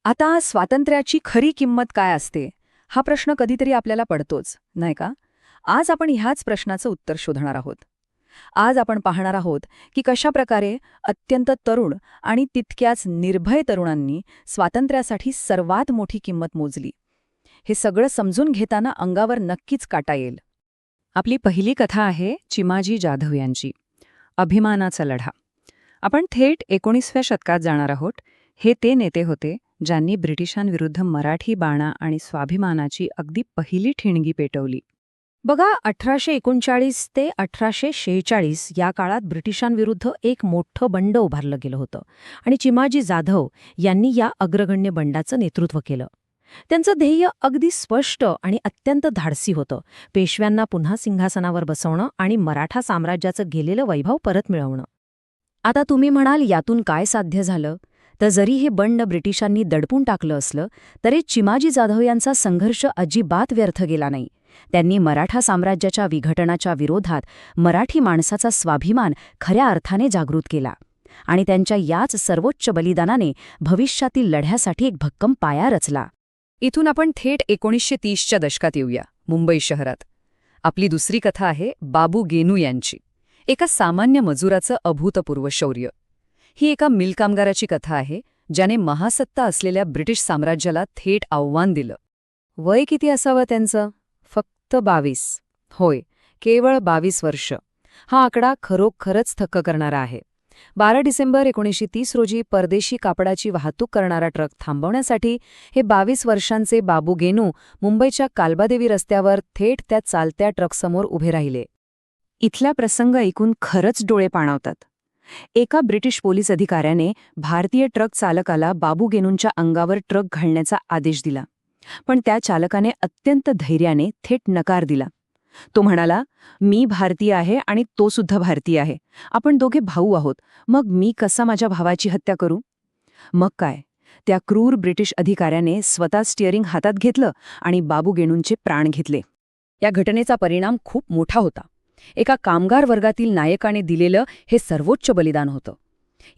आता स्वातंत्र्याची खरी किंमत काय असते हा प्रश्न कधीतरी आपल्याला पडतोच, नाही का? आज आपण ह्याच प्रश्नाचं उत्तर शोधणार आहोत. आज आपण पाहणार आहोत की कशाप्रकारे अत्यंत तरुण आणि तितक्याच निर्भय तरुणांनी स्वातंत्र्यासाठी सर्वात मोठी किंमत मोजली. हे सगळं समजून घेताना अंगावर नक्कीच काटा येईल. आपली पहिली कथा आहे चिमाजी जाधव यांची, अभिमानाचा लढा. आपण थेट 19व्या शतकात जाणार आहोत. हे ते नेते होते ज्यांनी ब्रिटिशांविरुद्ध मराठी बाणा आणि स्वाभिमानाची अगदी पहिली ठिणगी पेटवली. बघा, 1839 ते 1846 या काळात ब्रिटिशांविरुद्ध एक मोठं बंड उभारलं गेलं होतं आणि चिमाजी जाधव यांनी या अग्रगण्य बंडाचं नेतृत्व केलं. त्यांचं ध्येय अगदी स्पष्ट आणि अत्यंत धाडसी होतं: पेशव्यांना पुन्हा सिंहासनावर बसवणं आणि मराठा साम्राज्याचं गेलेलं वैभव परत मिळवणं. आता तुम्ही म्हणाल, यातून काय साध्य झालं? तर जरी हे बंड ब्रिटिशांनी दडपून टाकलं असलं तरी चिमाजी जाधव यांचा संघर्ष अजिबात व्यर्थ गेला नाही. त्यांनी मराठा साम्राज्याच्या विघटनाच्या विरोधात मराठी माणसाचा स्वाभिमान खऱ्या अर्थाने जागृत केला आणि त्यांच्या याच सर्वोच्च बलिदानाने भविष्यातील लढ्यासाठी एक भक्कम पाया रचला. इथून आपण थेट 1930च्या दशकात येऊया, मुंबई शहरात. आपली दुसरी कथा आहे बाबू गेनू यांची, एका सामान्य मजुराचं अभूतपूर्व शौर्य. ही एका मिल कामगाराची कथा आहे ज्याने महासत्ता असलेल्या ब्रिटिश साम्राज्याला थेट आव्हान दिलं. वय किती असावं त्यांचं? फक्त 22. होय, केवळ 22 वर्ष. हा आकडा खरोखरच थक्क करणारा आहे. 12 डिसेंबर 1930 रोजी परदेशी कापडाची वाहतूक करणारा ट्रक थांबवण्यासाठी हे 22 वर्षांचे बाबू गेनू मुंबईच्या काल्बादेवी रस्त्यावर थेट त्या चालत्या ट्रकसमोर उभे राहिले. इथला प्रसंग ऐकून खरंच डोळे पाणावतात. एका ब्रिटिश पोलीस अधिकाऱ्याने भारतीय ट्रक चालकाला बाबू गेनूंच्या अंगावर ट्रक घालण्याचा आदेश दिला, पण त्या चालकाने अत्यंत धैर्याने थेट नकार दिला. तो म्हणाला, मी भारतीय आहे आणि तो सुद्धा भारतीय आहे. आपण दोघे भाऊ आहोत. मग मी कसा माझ्या भावाची हत्या करू? मग काय, त्या क्रूर ब्रिटिश अधिकाऱ्याने स्वतः स्टिअरिंग हातात घेतलं आणि बाबू गेनूंचे प्राण घेतले. या घटनेचा परिणाम खूप मोठा होता. एका कामगार वर्गातील नायकाने दिलेलं हे सर्वोच्च बलिदान होतं.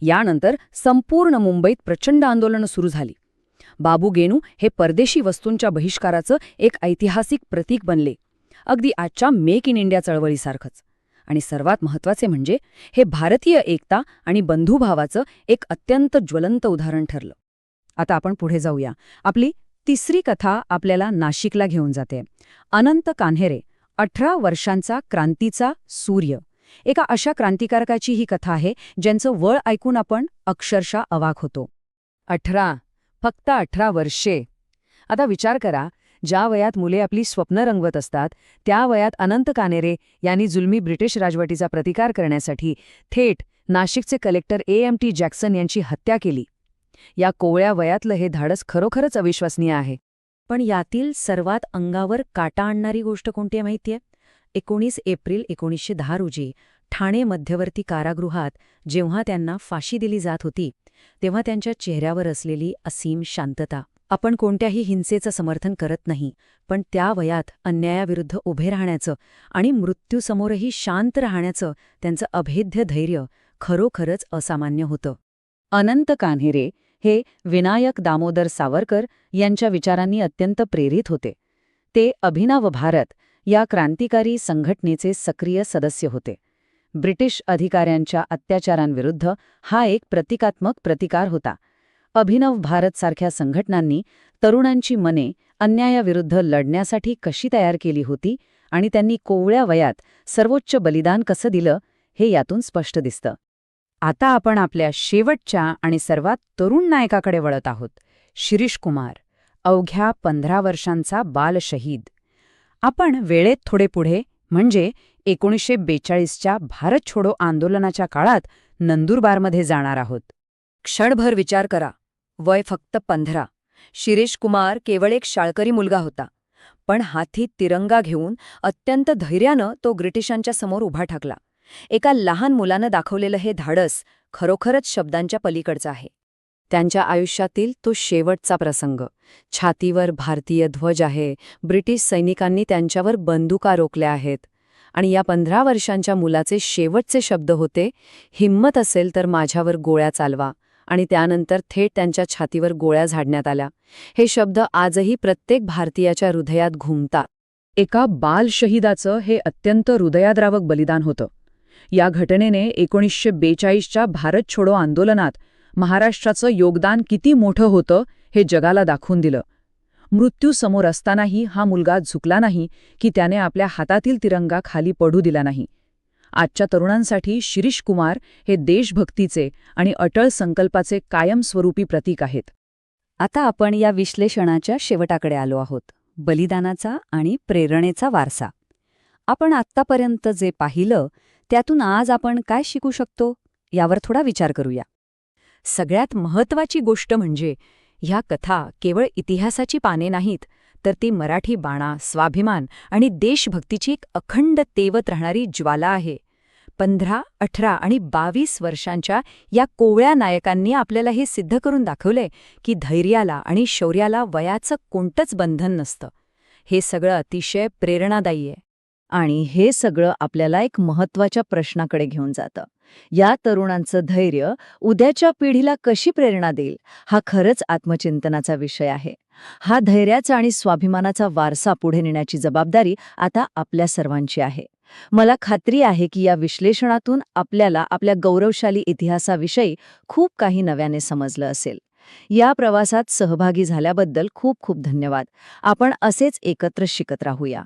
यानंतर संपूर्ण मुंबईत प्रचंड आंदोलनं सुरू झाली. बाबू गेनू हे परदेशी वस्तूंच्या बहिष्काराचं एक ऐतिहासिक प्रतीक बनले, अगदी आजच्या मेक इन इंडिया चळवळीसारखंच. आणि सर्वात महत्त्वाचे म्हणजे हे भारतीय एकता आणि बंधुभावाचं एक अत्यंत ज्वलंत उदाहरण ठरलं. आता आपण पुढे जाऊया. आपली तिसरी कथा आपल्याला नाशिकला घेऊन जाते. अनंत कान्हेरे, 18 वर्षांचा क्रांतीचा सूर्य. एका अशा क्रांतिकारकाची ही कथा आहे ज्यांचं वळ ऐकून आपण अक्षरशः अवाक होतो. 18, फक्त 18 वर्षे. आता विचार करा, ज्या वयात मुले आपली स्वप्न रंगवत असतात त्या वयात अनंत कान्हेरे यांनी जुलमी ब्रिटिश राजवटीचा प्रतिकार करण्यासाठी थेट नाशिकचे कलेक्टर AMT जॅक्सन यांची हत्या केली. या कोवळ्या वयातलं हे धाडस खरोखरच अविश्वसनीय आहे. पण यातील सर्वात अंगावर काटा आणणारी गोष्ट कोणती आहे माहितीये? 19 एप्रिल 1910 रोजी ठाणे मध्यवर्ती कारागृहात जेव्हा त्यांना फाशी दिली जात होती तेव्हा त्यांच्या चेहऱ्यावर असलेली असीम शांतता. आपण कोणत्याही हिंसेचं समर्थन करत नाही, पण त्या वयात अन्यायाविरुद्ध उभे राहण्याचं आणि मृत्यूसमोरही शांत राहण्याचं त्यांचं अभेद्य धैर्य खरोखरच असामान्य होतं. अनंत कान्हेरे हे विनायक दामोदर सावरकर यांच्या विचारांनी अत्यंत प्रेरित होते. ते अभिनव भारत या क्रांतिकारी संघटनेचे सक्रिय सदस्य होते. ब्रिटिश अधिकाऱ्यांच्या अत्याचारांविरुद्ध हा एक प्रतिकात्मक प्रतिकार होता. अभिनव भारत सारख्या संघटनांनी तरुणांची मने अन्यायाविरुद्ध लढण्यासाठी कशी तयार केली होती आणि त्यांनी कोवळ्या वयात सर्वोच्च बलिदान कसं दिलं हे यातून स्पष्ट दिसतं. आता आपण आपल्या शेवटच्या आणि सर्वात तरुण नायकाकडे वळत आहोत, शिरीष कुमार, अवघ्या 15 वर्षांचा बालशहीद. आपण वेळेत थोडे पुढे म्हणजे 1942च्या भारत छोडो आंदोलनाच्या काळात नंदुरबारमध्ये जाणार आहोत. क्षणभर विचार करा, वय फक्त 15. शिरीष कुमार केवळ एक शाळकरी मुलगा होता, पण हाती तिरंगा घेऊन अत्यंत धैर्यानं तो ब्रिटिशांच्या समोर उभा ठाकला. एका लहान मुलानं दाखवलेलं हे धाडस खरोखरच शब्दांच्या पलीकडचं आहे. त्यांच्या आयुष्यातील तो शेवटचा प्रसंग. छातीवर भारतीय ध्वज आहे, ब्रिटिश सैनिकांनी त्यांच्यावर बंदुका रोखल्या आहेत आणि या 15 वर्षांच्या मुलाचे शेवटचे शब्द होते, हिम्मत असेल तर माझ्यावर गोळ्या चालवा आणि त्यानंतर थेट त्यांच्या छातीवर गोळ्या झाडण्यात आल्या. हे शब्द आजही प्रत्येक भारतीयाच्या हृदयात घुमतात. एका बालशहीदाचं हे अत्यंत हृदयाद्रावक बलिदान होतं. या घटनेने 1942च्या भारत छोडो आंदोलनात महाराष्ट्राचं योगदान किती मोठं होतं हे जगाला दाखवून दिलं. मृत्यू समोर असतानाही हा मुलगा झुकला नाही की त्याने आपल्या हातातील तिरंगा खाली पडू दिला नाही. आजच्या तरुणांसाठी शिरीष कुमार हे देशभक्तीचे आणि अटळ संकल्पाचे कायमस्वरूपी प्रतीक आहेत. आता आपण या विश्लेषणाच्या शेवटाकडे आलो आहोत. बलिदानाचा आणि प्रेरणेचा वारसा. आपण आत्तापर्यंत जे पाहिलं त्यातून आज आपण काय शिकू शकतो यावर थोडा विचार करूया. सगळ्यात महत्त्वाची गोष्ट म्हणजे ह्या कथा केवळ इतिहासाची पाने नाहीत, तर ती मराठी बाणा, स्वाभिमान आणि देशभक्तीची एक अखंड तेवत राहणारी ज्वाला आहे. 15, 18 आणि 22 वर्षांच्या या कोवळ्या नायकांनी आपल्याला हे सिद्ध करून दाखवलंय की धैर्याला आणि शौर्याला वयाचं कोणतंच बंधन नसतं. हे सगळं अतिशय प्रेरणादायी आहे. आणि हे सगळं आपल्याला एक महत्त्वाच्या प्रश्नाकडे घेऊन जातं. या तरुणांचं धैर्य उद्याच्या पिढीला कशी प्रेरणा देईल, हा खरंच आत्मचिंतनाचा विषय आहे. हा धैर्याचा आणि स्वाभिमानाचा वारसा पुढे नेण्याची जबाबदारी आता आपल्या सर्वांची आहे. मला खात्री आहे की या विश्लेषणातून आपल्याला आपल्या गौरवशाली इतिहासाविषयी खूप काही नव्याने समजलं असेल. या प्रवासात सहभागी झाल्याबद्दल खूप खूप धन्यवाद. आपण असेच एकत्र शिकत राहूया.